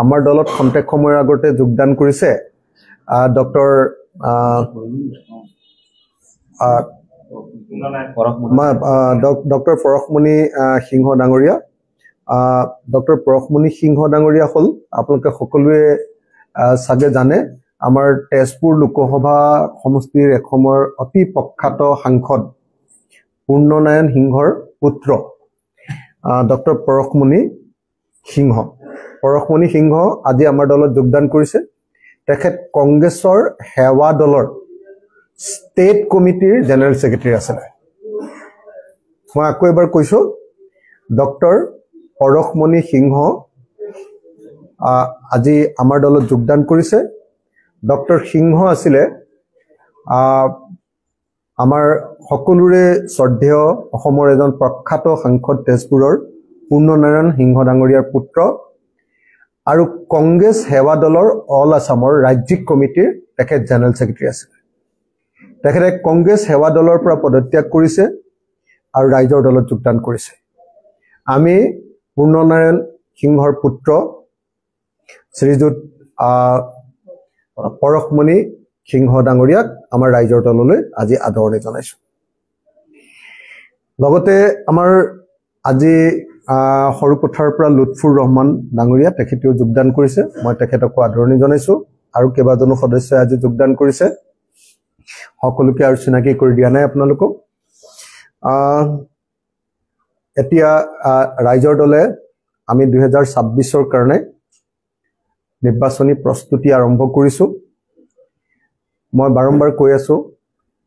আমাৰ দলত খন্তেক সময়ৰ আগতে যোগদান কৰিছে ডক্টৰ ডক্টৰ পৰশমণি সিংহ ডাঙৰীয়া। ডক্টৰ পৰশমণি সিংহ ডাঙৰীয়া হ'ল আপোনালোকে সকলোৱে চাগে জানে আমাৰ তেজপুৰ লোকসভা সমষ্টিৰ এসময়ৰ অতি প্ৰখ্যাত সাংসদ পূৰ্ণনাৰায়ণ সিংহৰ পুত্ৰ ডক্টৰ পৰশমণি সিংহ। পৰশমণি সিংহ আজি আমাৰ দলত যোগদান কৰিছে। তেখেত কংগ্ৰেছৰ সেৱা দলৰ ষ্টেট কমিটিৰ জেনেৰেল ছেক্ৰেটাৰী আছিলে। মই আকৌ এবাৰ কৈছো ডক্টৰ পৰশমণি সিংহ আজি আমাৰ দলত যোগদান কৰিছে। ডক্টৰ সিংহ আছিলে আমাৰ সকলোৰে শ্ৰদ্ধেয় অসমৰ এজন প্ৰখ্যাত সাংসদ তেজপুৰৰ পূৰ্ণনাৰায়ণ সিংহ ডাঙৰীয়াৰ পুত্ৰ আৰু কংগ্ৰেছ সেৱা দলৰ অল আছামৰ ৰাজ্যিক কমিটিৰ তেখেত জেনেৰেল ছেক্ৰেটাৰী আছিল। তেখেতে কংগ্ৰেছ সেৱা দলৰ পৰা পদত্যাগ কৰিছে আৰু ৰাইজৰ দলত যোগদান কৰিছে। আমি পূৰ্ণনাৰায়ণ সিংহৰ পুত্ৰ শ্ৰীযুত পৰশমণি সিংহ ডাঙৰীয়াক আমাৰ ৰাইজৰ দললৈ আজি আদৰণি জনাইছো। লগতে আমাৰ আজি সৰুপথাৰৰ পৰা লুৎফুৰ ৰহমান ডাঙৰীয়া তেখেতেও যোগদান কৰিছে। মই তেখেতকো আদৰণি জনাইছো আৰু কেইবাজনো সদস্যই আজি যোগদান কৰিছে। সকলোকে আৰু চিনাকি কৰি দিয়া নাই আপোনালোকক। এতিয়া ৰাইজৰ দলে আমি 2026ৰ কাৰণে নিৰ্বাচনী প্ৰস্তুতি আৰম্ভ কৰিছো। মই বাৰম্বাৰ কৈ আছো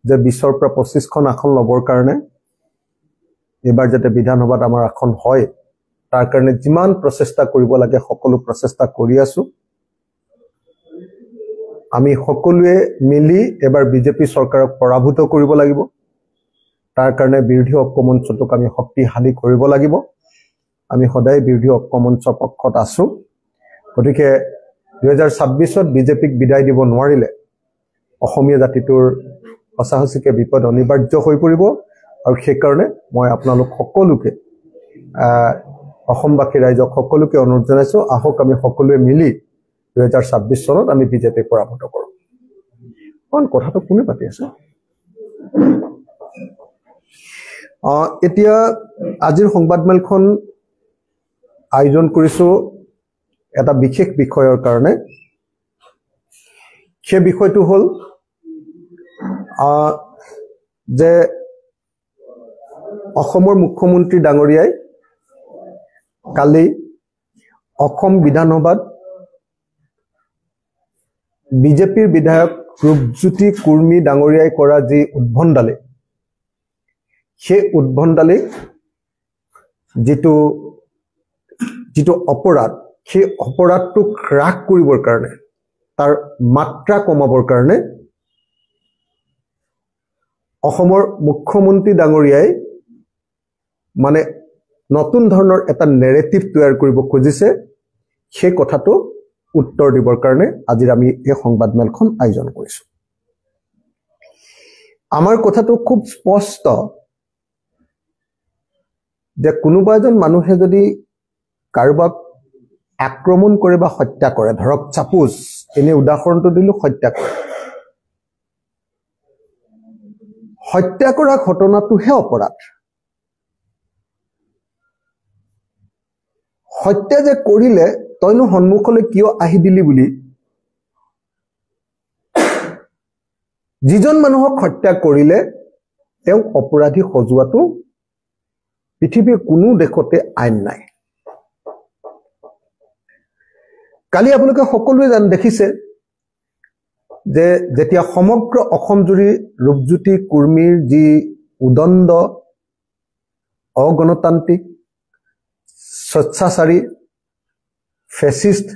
যে 20ৰ পৰা 25খন আসন ল'বৰ কাৰণে এবাৰ যাতে বিধানসভাত আমাৰ আসন হয় তাৰ কাৰণে যিমান প্ৰচেষ্টা কৰিব লাগে সকলো প্ৰচেষ্টা কৰি আছো। আমি সকলোৱে মিলি এবাৰ বিজেপি চৰকাৰক পৰাভূত কৰিব লাগিব। তাৰ কাৰণে বিৰোধী ঐক্যমঞ্চটোক আমি শক্তিশালী কৰিব লাগিব। আমি সদায় বিৰোধী ঐক্যমঞ্চৰ পক্ষত আছো। গতিকে 2026ত বিজেপিক বিদায় দিব নোৱাৰিলে অসমীয়া জাতিটোৰ সঁচাসঁচিকে বিপদ অনিবাৰ্য হৈ পৰিব। আৰু সেইকাৰণে মই আপোনালোক সকলোকে অসমবাসী ৰাইজক সকলোকে অনুৰোধ জনাইছো, আহক আমি সকলোৱে মিলি 2026 চনত আমি বিজেপিক পৰাভূত কৰোঁ। কাৰণ কথাটো কোনে পাতি আছে? এতিয়া আজিৰ সংবাদমেলখন আয়োজন কৰিছো এটা বিশেষ বিষয়ৰ কাৰণে। সেই বিষয়টো হ'ল যে অসমৰ মুখ্যমন্ত্ৰী ডাঙৰীয়াই কালি অসম বিধানসভাত বিজেপিৰ বিধায়ক ৰূপজ্যোতি কুৰ্মী ডাঙৰীয়াই কৰা যি উদ্ভণ্ডালি, সেই উদ্ভণ্ডালি যিটো অপৰাধ, সেই অপৰাধটোক হ্ৰাস কৰিবৰ কাৰণে, তাৰ মাত্ৰা কমাবৰ কাৰণে অসমৰ মুখ্যমন্ত্ৰী ডাঙৰীয়াই মানে নতুন ধৰণৰ এটা নেৰেটিভ তৈয়াৰ কৰিব খুজিছে। সেই কথাটো উত্তৰ দিবৰ কাৰণে আজি আমি এই সংবাদমেলখন আয়োজন কৰিছো। আমাৰ কথাটো খুব স্পষ্ট যে কোনোবা এজন মানুহে যদি কাৰোবাক আক্ৰমণ কৰে বা হত্যা কৰে, ধৰক চাপোজ এনে উদাহৰণটো দিলো, হত্যা কৰে, হত্যা কৰা ঘটনাটোহে অপৰাধ। হত্যা যে কৰিলে তইনো সন্মুখলৈ কিয় আহি দিলি বুলি যিজন মানুহক হত্যা কৰিলে তেওঁক অপৰাধী সজোৱাটো পৃথিৱীৰ কোনো দেশতে আইন নাই। কালি আপোনালোকে সকলোৱে দেখিছে যে যেতিয়া সমগ্ৰ অসম জুৰি ৰূপজ্যোতি কুৰ্মীৰ যি উদণ্ড অগণতান্ত্ৰিক স্বেচ্ছাচাৰী ফেচিষ্ট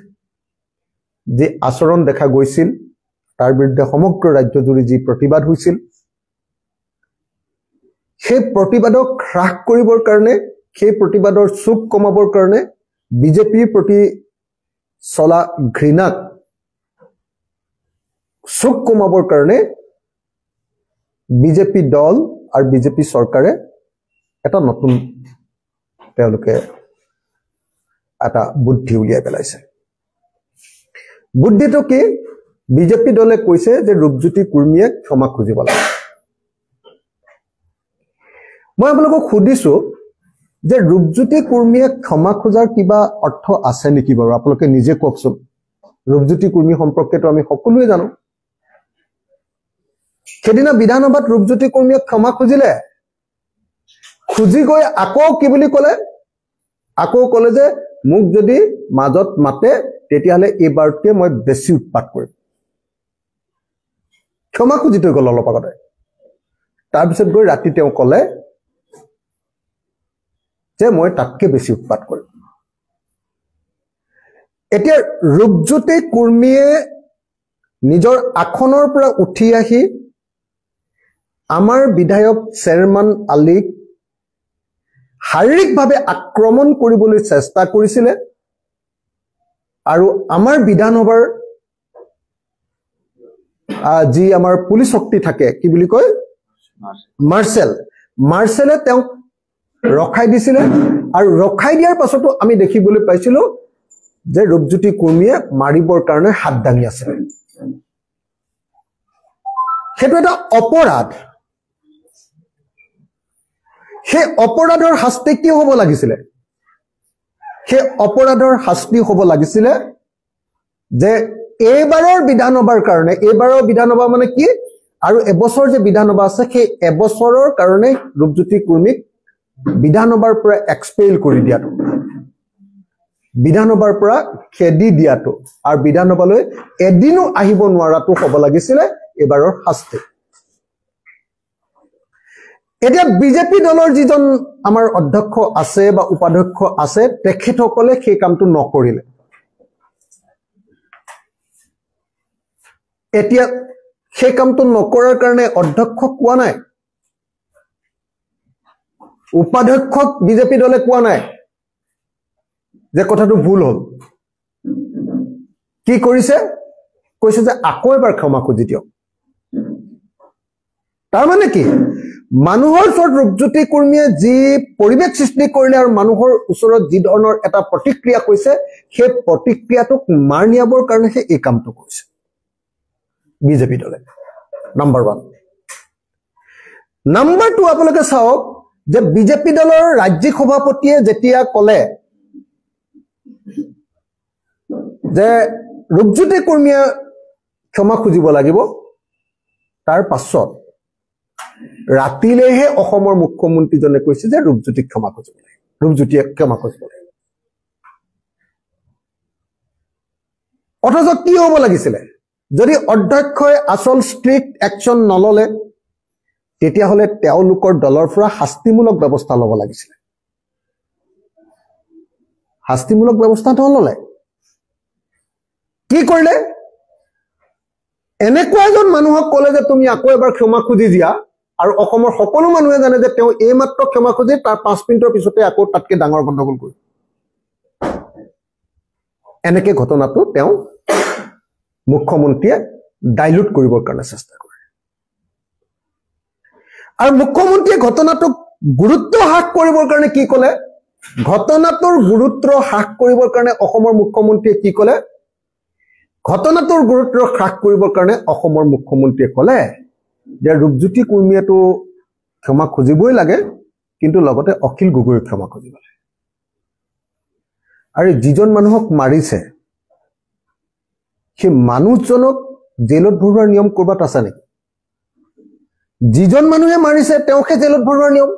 যি আচৰণ দেখা গৈছিল, তাৰ বিৰুদ্ধে সমগ্ৰ ৰাজ্যজুৰি যি প্ৰতিবাদ হৈছিল, সেই প্ৰতিবাদক হ্ৰাস কৰিবৰ কাৰণে, সেই প্ৰতিবাদৰ চুক কমাবৰ কাৰণে, বিজেপিৰ প্ৰতি চলা ঘৃণাক চুক কমাবৰ কাৰণে বিজেপি দল আৰু বিজেপি চৰকাৰে এটা নতুন তেওঁলোকে এটা বুদ্ধি উলিয়াই পেলাইছে। বুদ্ধিটো কি বিজেপি দলে কৈছে যে ৰূপজ্যোতি কুৰ্মীয়ে ক্ষমা খুজিব লাগে মই আপোনালোকক সুধিছো যে ৰূপজ্যোতি কুৰ্মীয়ে ক্ষমা খোজাৰ কিবা অৰ্থ আছে নেকি বাৰু আপোনালোকে নিজে কওকচোন ৰূপজ্যোতি কুৰ্মী সম্পৰ্কেতো আমি সকলোৱে জানো সেদিনা বিধানসভাত ৰূপজ্যোতি কুৰ্মীয়ে ক্ষমা খুজিলে খুজি গৈ আকৌ কি বুলি ক'লে আকৌ ক'লে যে মোক যদি মাজত মাতে তেতিয়াহলে এইবাৰতকৈ মই বেছি উৎপাত কৰিম ক্ষমা খুজি থৈ গ'ল অলপ আগতে তাৰপিছত গৈ ৰাতি তেওঁ ক'লে যে মই তাতকৈ বেছি উৎপাত কৰিম এতিয়া ৰূপজ্যোতি কুৰ্মীয়ে নিজৰ আসনৰ পৰা উঠি আহি আমাৰ বিধায়ক চেয়াৰমান আলীক শাৰীৰিকভাৱে আক্ৰমণ কৰিবলৈ চেষ্টা কৰিছিলে আৰু আমাৰ বিধানসভাৰ যি আমাৰ পুলিচ শক্তি থাকে কি বুলি কয় মাৰ্চেলে তেওঁক ৰখাই দিছিলে আৰু ৰখাই দিয়াৰ পাছতো আমি দেখিবলৈ পাইছিলো যে ৰূপজ্যোতি কুৰ্মীয়ে মাৰিবৰ কাৰণে হাত দাঙি আছে সেইটো এটা অপৰাধ সেই অপৰাধৰ শাস্তি কি হ'ব লাগিছিলে সেই অপৰাধৰ শাস্তি হ'ব লাগিছিলে যে এইবাৰৰ বিধানসভাৰ কাৰণে এইবাৰৰ বিধানসভা মানে কি আৰু এবছৰ যে বিধানসভা আছে সেই এবছৰৰ কাৰণে ৰূপজ্যোতি কুৰ্মীক বিধানসভাৰ পৰা এক্সপেল কৰি দিয়াটো বিধানসভাৰ পৰা খেদি দিয়াটো আৰু বিধানসভালৈ এদিনো আহিব নোৱাৰাটো হ'ব লাগিছিলে এবাৰৰ শাস্তি এতিয়া বিজেপি দলৰ যিজন আমাৰ অধ্যক্ষ আছে বা উপাধ্যক্ষ আছে তেখেতসকলে সেই কামটো নকৰিলে এতিয়া সেই কামটো নকৰাৰ কাৰণে অধ্যক্ষক কোৱা নাই উপাধ্যক্ষক বিজেপি দলে কোৱা নাই যে কথাটো ভুল হ'ল কি কৰিছে কৈছে যে আকৌ এবাৰ ক্ষমা খুজি দিয়ক তাৰ মানে কি মানুহৰ ওচৰত ৰূপজ্যোতি কুৰ্মীয়ে যি পৰিৱেশ সৃষ্টি কৰিলে আৰু মানুহৰ ওচৰত যি ধৰণৰ এটা প্ৰতিক্ৰিয়া কৈছে সেই প্ৰতিক্ৰিয়াটোক মাৰ নিয়াবৰ কাৰণেহে এই কামটো কৰিছে বিজেপি দলে নাম্বাৰ 1 নাম্বাৰ 2 আপোনালোকে চাওক যে বিজেপি দলৰ ৰাজ্যিক সভাপতিয়ে যেতিয়া ক'লে যে ৰূপজ্যোতি কুৰ্মীয়ে ক্ষমা খুজিব লাগিব তাৰ পাছত ৰাতিলেহে অসমৰ মুখ্যমন্ত্ৰীজনে কৈছে যে ৰূপজ্যোতিক ক্ষমা খুজিব লাগে ৰূপজ্যোতিয়ে ক্ষমা খুজিব লাগে অথচ কি হ'ব লাগিছিলে যদি অধ্যক্ষই আচল ষ্ট্ৰিক্ট একচন নললে তেতিয়াহ'লে তেওঁলোকৰ দলৰ পৰা শাস্তিমূলক ব্যৱস্থা ল'ব লাগিছিলে শাস্তিমূলক ব্যৱস্থা নললে কি কৰিলে এনেকুৱা এজন মানুহক ক'লে যে তুমি আকৌ এবাৰ ক্ষমা খুজি দিয়া আৰু অসমৰ সকলো মানুহে জানে যে তেওঁ এইমাত্ৰ ক্ষমা খুজি তাৰ 5 মিনিটৰ পিছতে আকৌ তাতকৈ ডাঙৰ গণ্ডগোল কৰে এনেকে ঘটনাটো তেওঁ মুখ্যমন্ত্ৰীয়ে ডাইলুট কৰিবৰ কাৰণে চেষ্টা কৰে আৰু মুখ্যমন্ত্ৰীয়ে ঘটনাটোক গুৰুত্ব হ্ৰাস কৰিবৰ কাৰণে কি ক'লে ঘটনাটোৰ গুৰুত্ব হ্ৰাস কৰিবৰ কাৰণে অসমৰ মুখ্যমন্ত্ৰীয়ে কি ক'লে ঘটনাটোৰ গুৰুত্ব হ্ৰাস কৰিবৰ কাৰণে অসমৰ মুখ্যমন্ত্ৰীয়ে ক'লে যে ৰূপজ্যোতি কুৰ্মীয়েতো ক্ষমা খুজিবই লাগে কিন্তু লগতে অখিল গগৈক ক্ষমা খুজিব লাগে আৰু যিজন মানুহক মাৰিছে সেই মানুহজনক জেলত ভৰোৱাৰ নিয়ম কৰবাত আছে নেকি যিজন মানুহে মাৰিছে তেওঁকে জেলত ভৰোৱাৰ নিয়ম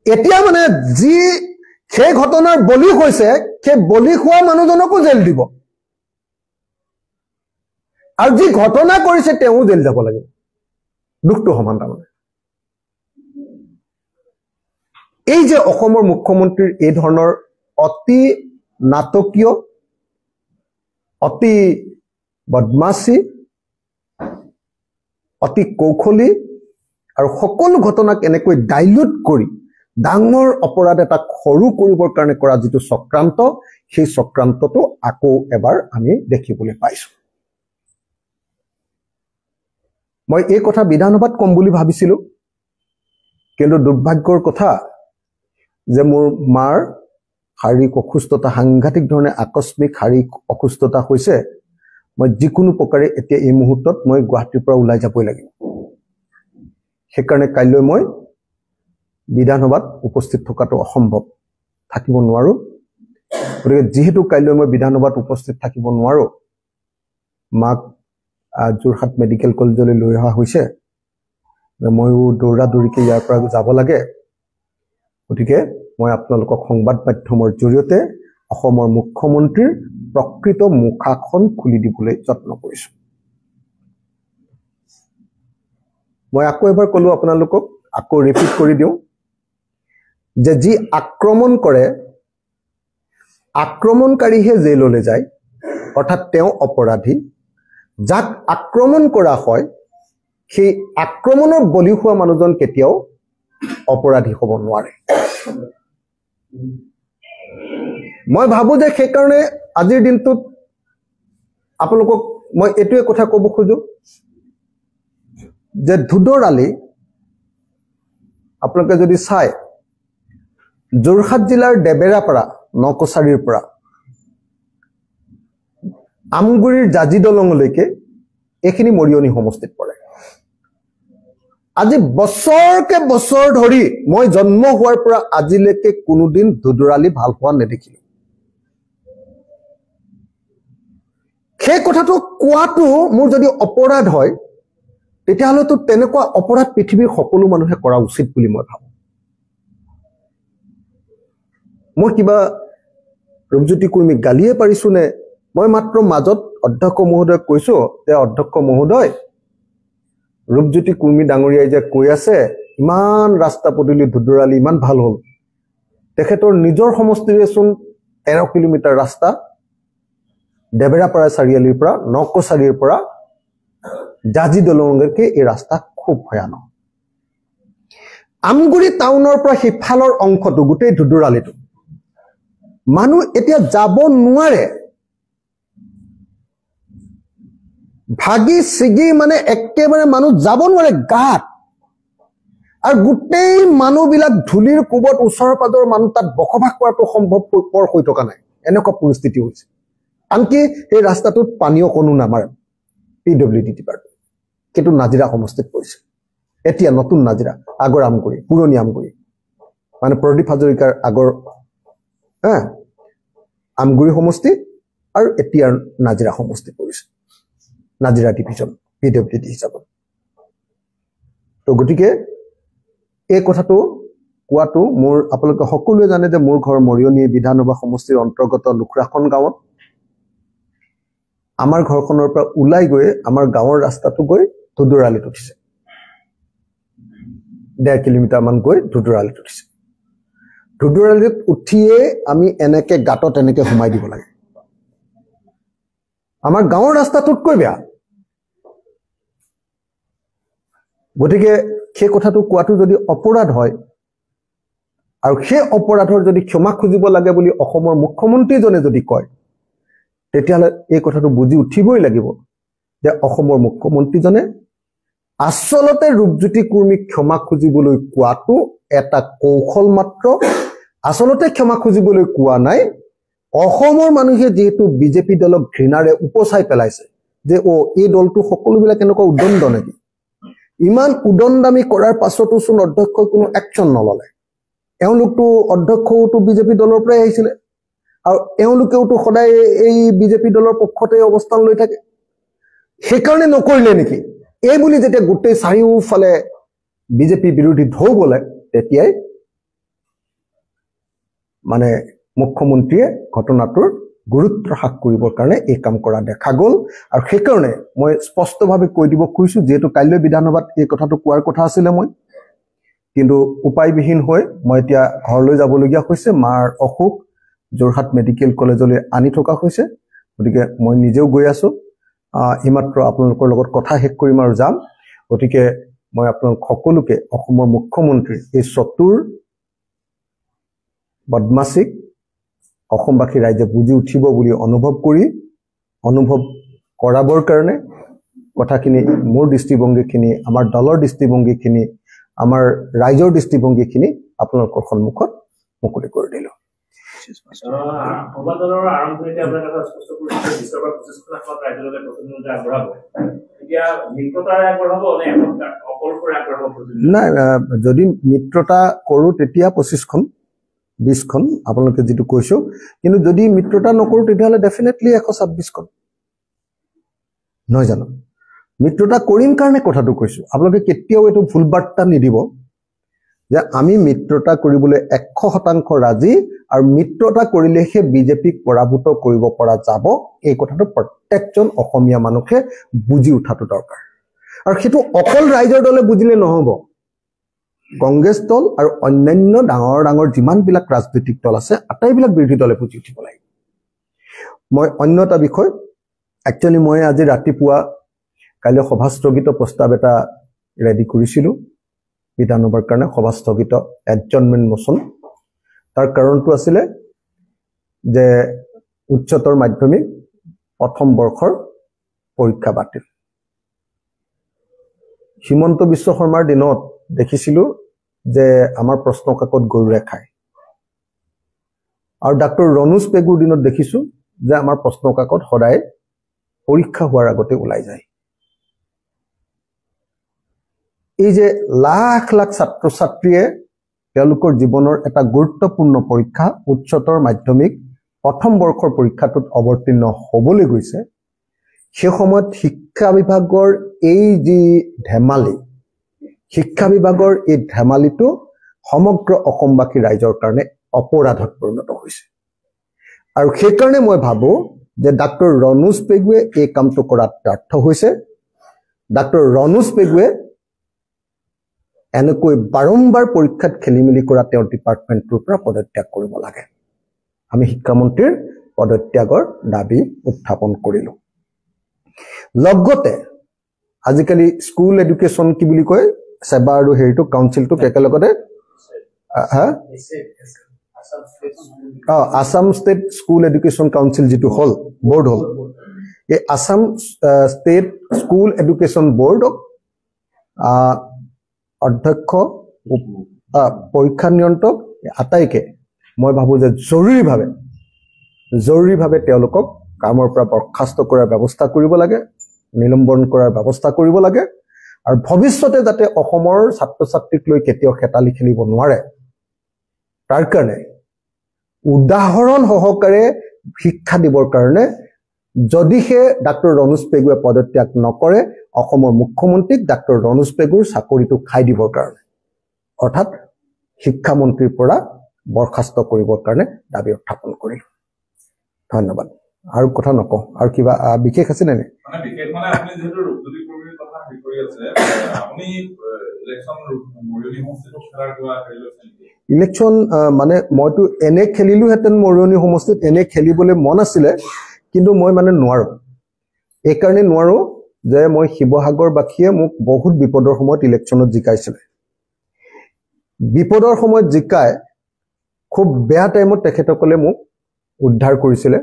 এতিয়া মানে যি সেই ঘটনাৰ বলি হৈছে সেই বলি হোৱা মানুহজনকো জেল দিব আৰু যি ঘটনা কৰিছে তেওঁ জেল যাব লাগে দুখটো সমান তাৰমানে এই যে অসমৰ মুখ্যমন্ত্ৰীৰ এই ধৰণৰ অতি নাটকীয় অতি বদমাছি অতি কৌশলী আৰু সকলো ঘটনাক এনেকৈ ডাইলুট কৰি ডাঙৰ অপৰাধ এটা সৰু কৰিবৰ কাৰণে কৰা যিটো চক্ৰান্ত সেই চক্ৰান্তটো আকৌ এবাৰ আমি দেখিবলৈ পাইছো মই এই কথা বিধানসভাত কম বুলি ভাবিছিলো কিন্তু দুৰ্ভাগ্যৰ কথা যে মোৰ মাৰ শাৰীৰিক অসুস্থতা সাংঘাতিক ধৰণে আকস্মিক শাৰীৰিক অসুস্থতা হৈছে মই যিকোনো প্ৰকাৰে এতিয়া এই মুহূৰ্তত মই গুৱাহাটীৰ পৰা ওলাই যাবই লাগিব সেইকাৰণে কাইলৈ মই বিধানসভাত উপস্থিত থকাটো অসম্ভৱ থাকিব নোৱাৰো গতিকে যেহেতু কাইলৈ মই বিধানসভাত উপস্থিত থাকিব নোৱাৰো মাক যোৰহাট মেডিকেল কলেজলৈ লৈ অহা হৈছে ময়ো দৌৰা-দৌৰিকে ইয়াৰ পৰা যাব লাগে গতিকে মই আপোনালোকক সংবাদ মাধ্যমৰ জৰিয়তে অসমৰ মুখ্যমন্ত্ৰীৰ প্ৰকৃত মুখাখন খুলি দিবলৈ যত্ন কৰিছো মই আকৌ এবাৰ কলো আপোনালোকক আকৌ ৰিপিট কৰি দিওঁ যে যি আক্ৰমণ কৰে আক্ৰমণকাৰীহে জেললৈ যায় অৰ্থাৎ তেওঁ অপৰাধী যাক আক্ৰমণ কৰা হয় সেই আক্ৰমণৰ বলি হোৱা মানুহজন কেতিয়াও অপৰাধী হ'ব নোৱাৰে মই ভাবো যে সেই কাৰণে আজিৰ দিনটোত আপোনালোকক মই এটোৱে কথা ক'ব খোজো যে ধুদৰালি আপোনালোকে যদি চাই যোৰহাট জিলাৰ দেবেৰাপাৰা নকছাৰীৰ পৰা আমগুৰিৰ জাজি দলঙলৈকে এইখিনি মৰিয়নি সমষ্টিত পৰে আজি বছৰকে বছৰ ধৰি মই জন্ম হোৱাৰ পৰা আজিলৈকে কোনোদিন ধুদৰালি ভাল হোৱা নেদেখিলো সেই কথাটো কোৱাটো মোৰ যদি অপৰাধ হয় তেতিয়াহ'লে তো তেনেকুৱা অপৰাধ পৃথিৱীৰ সকলো মানুহে কৰা উচিত বুলি মই ভাবো মই কিবা ৰূপজ্যোতি কুৰ্মীক গালিয়ে পাৰিছো নে মই মাত্ৰ মাজত অধ্যক্ষ মহোদয় কৈছো যে অধ্যক্ষ মহোদয় ৰূপজ্যোতি কুৰ্মী ডাঙৰীয়াই যে কৈ আছে ইমান ৰাস্তা পদূলি ধুদৰালি ইমান ভাল হ'ল তেখেতৰ নিজৰ সমষ্টিৰে চোন 13 কিলোমিটাৰ ৰাস্তা দেবেৰাপাৰা চাৰিআলিৰ পৰা নকছাৰীৰ পৰা জাজি দলঙলৈকে এই ৰাস্তা খুব ভয়ানক আমগুৰি টাউনৰ পৰা সিফালৰ অংশটো গোটেই ধুদৰালিটো মানুহ এতিয়া যাব নোৱাৰে ভাগি সিগি মানে একেবাৰে মানুহ যাব নোৱাৰে গাত আৰু গোটেই মানুহবিলাক ধুলিৰ কোবত ওচৰৰ পাজৰ মানুহ তাত বসবাস কৰাটো সম্ভৱপৰ হৈ থকা নাই এনেকুৱা পৰিস্থিতি হৈছে আনকি এই ৰাস্তাটোত পানীও কোনো নামাৰে PWD ডিপাৰ্টমেণ্ট কিন্তু নাজিৰা সমষ্টিত পৰিছে এতিয়া নতুন নাজিৰা আগৰ আমগুৰি পুৰণি আমগুৰি মানে প্ৰদীপ হাজৰিকাৰ আগৰ আমগুৰি সমষ্টি আৰু এতিয়া নাজিৰা সমষ্টি পৰিছে নাজিৰা ডিভিজন PWD হিচাপত তো গতিকে এই কথাটো কোৱাটো মোৰ আপোনালোকে সকলোৱে জানে যে মোৰ ঘৰ মৰিয়নি বিধানসভা সমষ্টিৰ অন্তৰ্গত লুখৰাখন গাঁৱত আমাৰ ঘৰখনৰ পৰা ওলাই গৈ আমাৰ গাঁৱৰ ৰাস্তাটো গৈ ধুদৰালিত উঠিছে 1.5 কিলোমিটাৰ মান গৈ ধুদৰালিত উঠিছে ধুদৰালিত উঠিয়ে আমি এনেকে গাঁতত এনেকে সোমাই দিব লাগে আমাৰ গাঁৱৰ ৰাস্তাটোতকৈ বেয়া গতিকে সেই কথাটো কোৱাটো যদি অপৰাধ হয় আৰু সেই অপৰাধৰ যদি ক্ষমা খুজিব লাগে বুলি অসমৰ মুখ্যমন্ত্ৰীজনে যদি কয় তেতিয়াহ'লে এই কথাটো বুজি উঠিবই লাগিব যে অসমৰ মুখ্যমন্ত্ৰীজনে আচলতে ৰূপজ্যোতি কুৰ্মীক ক্ষমা খুজিবলৈ কোৱাটো এটা কৌশল মাত্ৰ আচলতে ক্ষমা খুজিবলৈ কোৱা নাই অসমৰ মানুহে যেহেতু বিজেপি দলক ঘৃণাৰে উপচাই পেলাইছে যে এই দলটো সকলোবিলাক এনেকুৱা উদণ্ড নেকি ইমান উদণ্ডামি কৰাৰ পাছতো চোন অধ্যক্ষই কোনো একশ্যন নললে এওঁলোকটো অধ্যক্ষওটো বিজেপি দলৰ পৰাই আহিছিলে আৰু এওঁলোকেওটো সদায় এই বিজেপি দলৰ পক্ষতে অৱস্থান লৈ থাকে সেইকাৰণে নকৰিলে নেকি এই বুলি যেতিয়া গোটেই চাৰিওফালে বিজেপি বিৰোধী ঢৌ বলে তেতিয়াই মানে মুখ্যমন্ত্ৰীয়ে ঘটনাটোৰ গুৰুত্ব হ্ৰাস কৰিবৰ কাৰণে এই কাম কৰা দেখা গ'ল আৰু সেইকাৰণে মই স্পষ্টভাৱে কৈ দিব খুজিছো যেহেতু কাইলৈ বিধানসভাত এই কথাটো কোৱাৰ কথা আছিলে মই কিন্তু উপায়বিহীন হৈ মই এতিয়া ঘৰলৈ যাবলগীয়া হৈছে মাৰ অসুখ যোৰহাট মেডিকেল কলেজলৈ আনি থকা হৈছে গতিকে মই নিজেও গৈ আছো ইমাত্ৰ আপোনালোকৰ লগত কথা শেষ কৰিম আৰু যাম গতিকে মই আপোনালোক সকলোকে অসমৰ মুখ্যমন্ত্ৰী এই চতুৰ বদমাছিক অসমবাসী ৰাইজে বুজি উঠিব বুলি অনুভৱ কৰাবৰ কাৰণে কথাখিনি মোৰ দৃষ্টিভংগীখিনি আমাৰ দলৰ দৃষ্টিভংগীখিনি আমাৰ ৰাইজৰ দৃষ্টিভংগীখিনি আপোনালোকৰ সন্মুখত মুকলি কৰি দিলো সমাজৰ আৰম্ভণিতে আপোনাৰ কথা স্পষ্ট কৰিছে 20 পৰা 25 লাখ ৰাজ্যলৈ প্ৰতিনিধি আগবঢ়াব এতিয়া মিত্ৰতাৰে আগবঢ়াব নে অকলশৰে আগবঢ়াব নাই যদি মিত্ৰতা কৰো তেতিয়া 25খন 20খন আপোনালোকে যেটো কৈছো কিন্তু যদি মিত্ৰতা নকৰো তেতিয়াহলে ডেফিনেটলি 126খন নহয় জানো মিত্ৰতা কৰিম কাৰণে কথাটো কৈছো আপোনালোকে কেতিয়াও এটো ভুল বাৰ্তা নিদিব যে আমি মিত্ৰতা কৰিবলৈ 100% ৰাজি আৰু মিত্ৰতা কৰিলেহে বিজেপিক পৰাভূত কৰিব পৰা যাব এই কথাটো প্ৰত্যেকজন অসমীয়া মানুহে বুজি উঠাটো দৰকাৰ আৰু সেইটো অকল ৰাইজৰ দলে বুজিলে নহব কংগ্ৰেছ দল আৰু অন্যান্য ডাঙৰ যিমান বিলাক ৰাজনৈতিক দল আছে আটাইবিলাক বিৰোধী দলে বুজি উঠিব লাগিব মই অন্য এটা বিষয় একচুয়ালি মই আজি ৰাতিপুৱা কাইলৈ সভা স্থগিত প্ৰস্তাৱ এটা ৰেডি কৰিছিলো বিধানসভাৰ কাৰণে সভা স্থগিত এডজৰ্নমেণ্ট মোচন তাৰ কাৰণটো আছিল যে উচ্চতৰ মাধ্যমিক প্ৰথম বৰ্ষৰ পৰীক্ষা বাতিল হিমন্ত বিশ্ব শৰ্মাৰ দিনত দেখিছিলো যে আমাৰ প্ৰশ্ন কাকত গৰুৰে খায় আৰু ডক্টৰ ৰনোজ পেগুৰ দিনত দেখিছো যে আমাৰ প্ৰশ্ন কাকত সদায় পৰীক্ষা হোৱাৰ আগতে ওলাই যায় এই যে লাখ লাখ ছাত্ৰ ছাত্ৰীয়ে তেওঁলোকৰ জীৱনৰ এটা গুৰুত্বপূৰ্ণ পৰীক্ষা উচ্চতৰ মাধ্যমিক প্ৰথম বৰ্ষৰ পৰীক্ষাটোত অৱতীৰ্ণ হ'বলৈ গৈছে সেই সময়ত শিক্ষা বিভাগৰ এই যি ধেমালি শিক্ষা বিভাগৰ এই ধেমালিটো সমগ্ৰ অসমবাসী ৰাইজৰ কাৰণে অপৰাধত পৰিণত হৈছে আৰু সেই কাৰণে মই ভাবো যে ডক্টৰ ৰনোজ পেগুৱে এই কামটো কৰাত ব্যৰ্থ হৈছে ডক্টৰ ৰনোজ পেগুৱে এনেকৈ বাৰম্বাৰ পৰীক্ষাত খেলিমেলি কৰা তেওঁৰ ডিপাৰ্টমেণ্টৰ পৰা পদত্যাগ কৰিব লাগে আমি শিক্ষামন্ত্ৰীৰ পদত্যাগৰ দাবী উত্থাপন কৰিলো লগতে আজিকালি স্কুল এডুকেশ্যন কি বুলি কয় সেবা আৰু হেৰিটো কাউন্সিলটো একেলগতে Assam state school education council যেটো হল বোৰ্ড হল এই আসাম ষ্টেট স্কুল এডুকেশ্যন বোৰ্ডক অধ্যক্ষ পৰীক্ষা নিয়ন্ত্ৰক আটাইকে মই ভাবো যে জৰুৰীভাৱে তেওঁলোকক কামৰ পৰা বৰখাস্ত কৰাৰ ব্যৱস্থা কৰিব লাগে নিলম্বন কৰাৰ ব্যৱস্থা কৰিব লাগে আৰু ভৱিষ্যতে যাতে অসমৰ ছাত্ৰ ছাত্ৰীক লৈ কেতিয়াও খেতালি খেলিব নোৱাৰে তাৰ কাৰণে উদাহৰণ সহকাৰে শিক্ষা দিবৰ কাৰণে যদিহে ডক্টৰ ৰনোজ পেগুৱে পদত্যাগ নকৰে অসমৰ মুখ্যমন্ত্ৰীক ডক্টৰ ৰনোজ পেগুৰ চাকৰিটো খাই দিবৰ কাৰণে অৰ্থাৎ শিক্ষা মন্ত্ৰীৰ পৰা বৰখাস্ত কৰিবৰ কাৰণে দাবী উত্থাপন কৰিলো ধন্যবাদ আৰু কথা নকওঁ আৰু কিবা বিশেষ আছে নে মানে বিশেষ মানে আপুনি যেহেতু ৰূপজ্যোতি কৰ্মীৰ কথা হে কৰি আছে আপুনি ইলেকশন মৰিয়নি সমষ্টিত খেলাৰ কিবা লৈছে নেকি ইলেকশন মানে মইতো এনে খেলিলো হেতেন মৰিয়নি সমষ্টিত এনে খেলিবলৈ মন আছিলে কিন্তু মই মানে নোৱাৰো এই কাৰণে নোৱাৰো যে মই শিৱসাগৰবাসীয়ে মোক বহুত বিপদৰ সময়ত ইলেকশনত জিকাইছিল বিপদৰ সময়ত জিকাই খুব বেয়া টাইমত তেখেতসকলে মোক উদ্ধাৰ কৰিছিল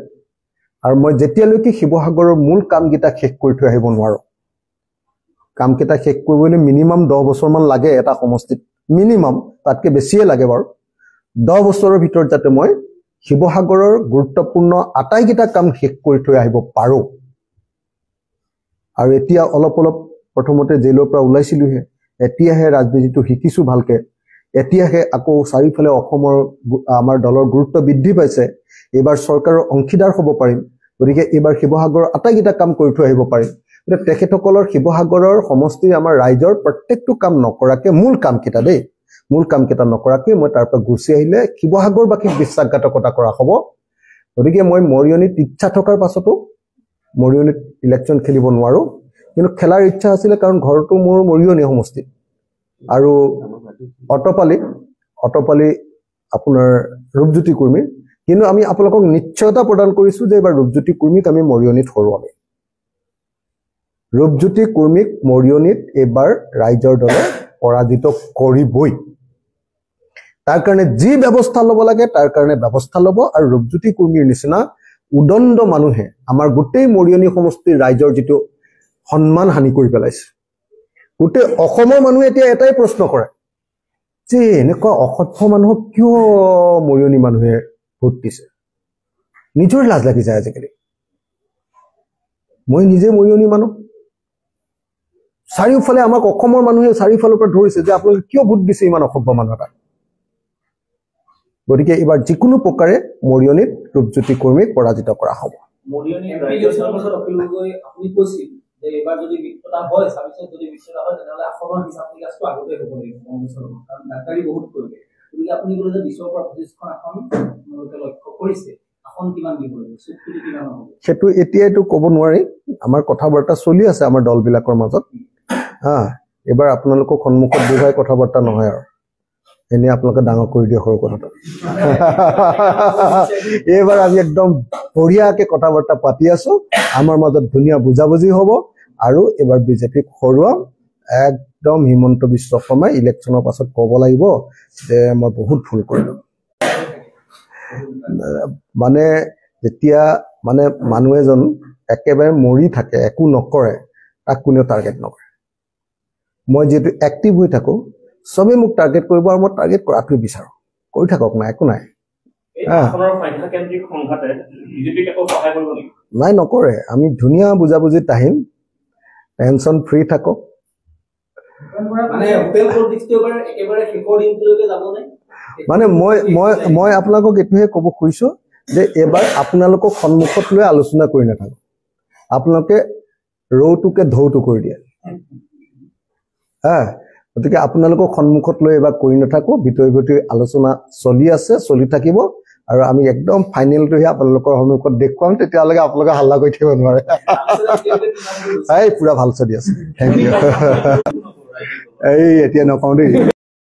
আৰু মই যেতিয়ালৈকে শিৱসাগৰৰ মূল কামকেইটা শেষ কৰি থৈ আহিব নোৱাৰো কামকেইটা শেষ কৰিবলৈ মিনিমাম 10 বছৰ মান লাগে এটা সমষ্টিত মিনিমাম তাতকে বেছিয়ে লাগে বাৰু 10 বছৰৰ ভিতৰত যাতে মই শিৱসাগৰৰ গুৰুত্বপূৰ্ণ আটাইকেইটা কাম শেষ কৰি থৈ আহিব পাৰো আৰু এতিয়া অলপ প্ৰথমতে জেলৰ পৰা ওলাইছিলোহে এতিয়াহে ৰাজনীতিটো শিকিছো ভালকে এতিয়াহে আকৌ চাৰিফালে অসমৰ আমাৰ দলৰ গুৰুত্ব বৃদ্ধি পাইছে এবাৰ চৰকাৰৰ অংশীদাৰ হ'ব পাৰিম গতিকে এবাৰ শিৱসাগৰৰ আটাইকেইটা কাম কৰি থৈ আহিব পাৰিম কিন্তু তেখেতসকলৰ শিৱসাগৰৰ সমষ্টিৰ আমাৰ ৰাইজৰ প্ৰত্যেকটো কাম নকৰাকে মূল কামকেইটা নকৰাকে মই তাৰ পৰা গুচি আহিলে শিৱসাগৰবাসীক বিশ্বাসঘাতকতা কৰা হ'ব গতিকে মই মৰিয়নিত ইচ্ছা থকাৰ পাছতো মৰিয়নিত ইলেকশন খেলিব নোৱাৰো কিন্তু খেলাৰ ইচ্ছা আছিল কাৰণ ঘৰটো মোৰ মৰিয়নি সমষ্টিত আৰু অটপালি আপোনাৰ ৰূপজ্যোতি কৰ্মী কিন্তু আমি আপোনালোকক নিশ্চয়তা প্ৰদান কৰিছো যে এবাৰ ৰূপজ্যোতি কৰ্মীক আমি মৰিয়নিত হৰুৱাম ৰূপজ্যোতি কৰ্মীক মৰিয়নিত এবাৰ ৰাইজৰ দলে পৰাজিত কৰিবই তাৰ কাৰণে যি ব্যৱস্থা ল'ব লাগে তাৰ কাৰণে ব্যৱস্থা ল'ব আৰু ৰূপজ্যোতি কৰ্মীৰ নিচিনা উদণ্ড মানুহে আমাৰ গোটেই মৰিয়নি সমষ্টিৰ ৰাইজৰ যেটো সন্মান হানি কৰি পেলাইছে গোটেই অসমৰ মানুহে এতিয়া এটাই প্ৰশ্ন কৰে যে এনেকুৱা অসভ্য মানুহক কিয় মৰিয়নি মানুহে ভোট দিছে নিজৰ লাজ লাগি যায় আজিকালি মই নিজে মৰিয়নি মানুহ চাৰিওফালে আমাক অসমৰ মানুহে চাৰিওফালৰ পৰা ধৰিছে যে আপোনালোকে কিয় ভোট দিছে ইমান অসভ্য মানুহ এটা গতিকে এবাৰ যিকোনো প্ৰকাৰে মৰিয়নিত ৰূপজ্যোতি কৰ্মীক পৰাজিত কৰা হ'ব মৰিয়নি ইলেকশ্যনৰ পাছত অখিল গগৈ আপুনি কৈছিল যে এবাৰ যদি মিত্ৰতা হয় সাবিছত যদি মিত্ৰতা হয় তেনেহ'লে আসনৰ হিচাপ নিকাচটো আগতে হ'ব লাগিব কংগ্ৰেছৰ কাৰণ ডাক্তাৰী বহুত কৰিলে গতিকে আপুনি ক'লে যে 20ৰ পৰা 25খন আসন আপোনালোকে লক্ষ্য কৰিছে আসন কিমান দিব লাগিব চুক্তি কিমান হ'ব সেইটো এতিয়াইতো ক'ব নোৱাৰি আমাৰ কথা বাৰ্তা চলি আছে আমাৰ দলবিলাকৰ মাজত এবাৰ আপোনালোকক সন্মুখত দেখুৱাই কথা বাৰ্তা নহয় আৰু এনে আপোনালোকে ডাঙৰ কৰি দিয়ে সৰু কথাটো এইবাৰ আমি একদম বঢ়িয়াকে কথা বাৰ্তা পাতি আছো আমাৰ মাজত ধুনীয়া বুজাবুজি হ'ব আৰু এবাৰ বিজেপিক হৰুৱাম একদম হিমন্ত বিশ্ব শৰ্মাই ইলেকশ্যনৰ পাছত ক'ব লাগিব যে মই বহুত ভুল কৰিলো মানে যেতিয়া মানে মানুহ এজন একেবাৰে মৰি থাকে একো নকৰে তাক কোনেও টাৰ্গেট নকৰে মই যেটো এক্টিভ হৈ থাকো সবে মোক টাৰ্গেট কৰিব আৰু মই টাৰ্গেট কৰাটো বিচাৰো কৰি থাকক না একো নাই আসনৰ সংখ্যা কেন্দ্ৰিক সংঘাতে বিজেপিক একো সহায় কৰিব নেকি নাই নকৰে আমি ধুনীয়া বুজাবুজিত আহিম টেনচন ফ্ৰী থাকক মানে হোটেল পলিটিক্সটো একেবাৰে শেষৰ দিনলৈকে যাব নে মানে মই আপোনালোকক এটোহে ক'ব খুজিছো যে এবাৰ আপোনালোকক সন্মুখত লৈ আলোচনা কৰি নাথাকো আপোনালোকে ৰৌটোকে ধৌটো কৰি দিয়ে গতিকে আপোনালোকক সন্মুখত লৈ এবাৰ কৰি নাথাকো ভিতৰি ভিতৰি আলোচনা চলি আছে চলি থাকিব আৰু আমি একদম ফাইনেলটোহে আপোনালোকৰ সন্মুখত দেখুৱাম তেতিয়ালৈকে আপোনালোকে হাল্লা কৰি থাকিব নোৱাৰে পুৰা ভাল চলি আছে থেংক ইউ এই এতিয়া নকওঁ দেই